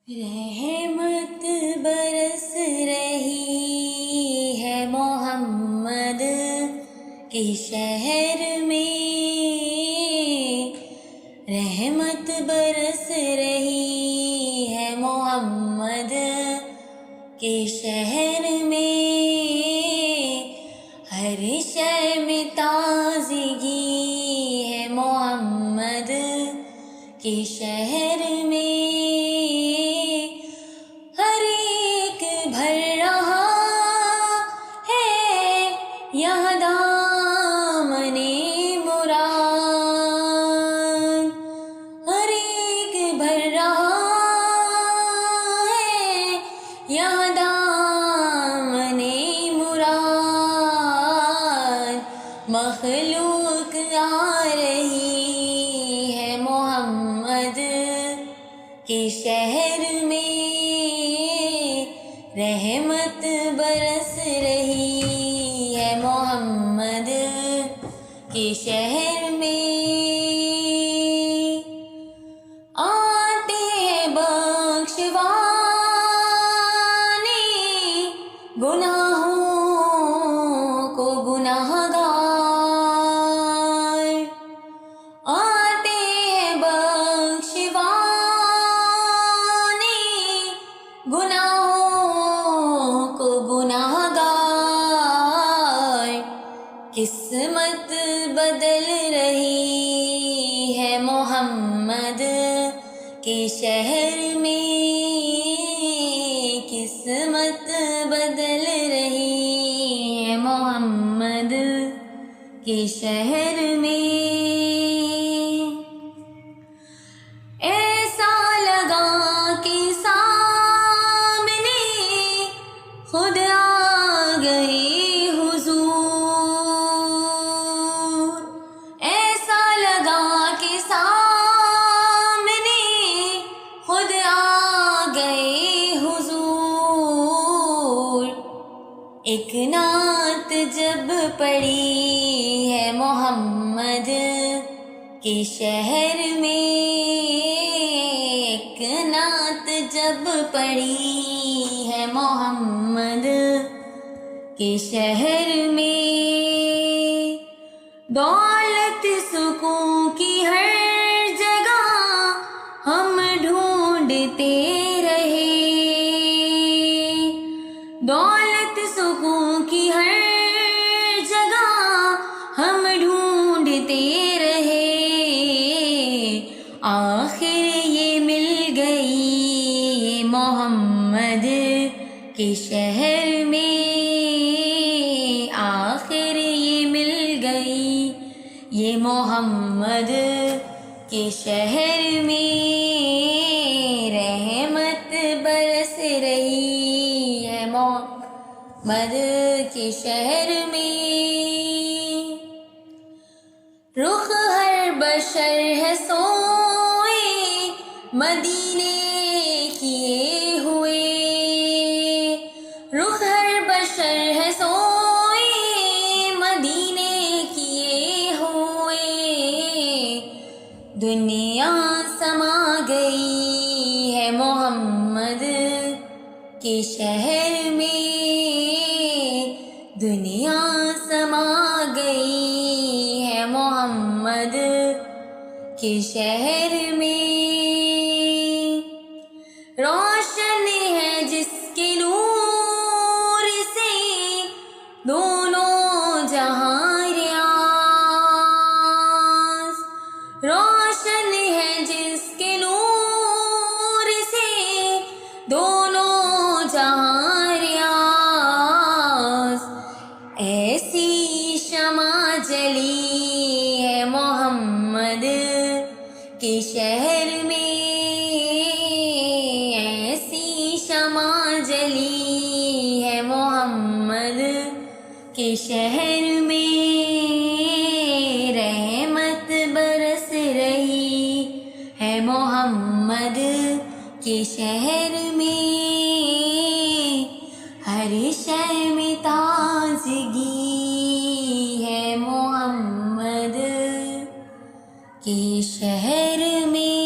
رحمت برس رہی ہے محمد کے شہر میں، رحمت برس رہی ہے محمد کے شہر میں، ہر شے میں تازگی ہے محمد کے شہر میں، ہر ایک بھر رہا ہے یہاں دامن مراد، ہر ایک بھر رہا ہے یہاں دامن مراد، مخلوق آ رہی ہے محمد کے شہر میں، رحمت برس رہی ہے محمد کے شہر میں، آتے ہیں بخشوانے گناہوں کو گناہگار، آتے ہیں بخشوانے گناہوں کو گناہگار، قسمت بدل رہی ہے محمد کے شہر میں، قسمت بدل رہی ہے محمد کے شہر میں، ایسا لگا کہ سامنے خود آ گئے حضور، ایسا لگا کہ سامنے خود آ گئے حضور، ایک نعت جب پڑھی ہے محمد کے شہر میں، ایک نعت جب پڑھی ہے محمد کے شہر میں، دولت سکون کی ہر جگہ ہم ڈھونڈتے رہے، دولت سکون کی ہر جگہ ہم ڈھونڈتے رہے، آخر یہ مل گئی محمد کے شہر میں، آخر یہ مل گئی یہ محمد کے شہر میں، رحمت برس رہی ہے محمد کے شہر میں، رخ ہر بشر ہے سوئے مدینے کیے ہوئے، رخ ہر بشر ہے سوئے مدینے کیے ہوئے، دنیا سما گئی ہے محمد کے شہر میں، دنیا سما گئی ہے محمد کے شہر میں، روشن ہے جس کے نور سے دونوں جہاں ریاض، روشن ہے جس کے نور سے دونوں جہاں ریاض، ایسی شمع جلی ہے محمد کے شہر میں، ایسی شمع جلی ہے محمد کے شہر میں، رحمت برس رہی ہے محمد کے شہر میں، ہر شے میں تازگی ہے محمد کے شہر میں۔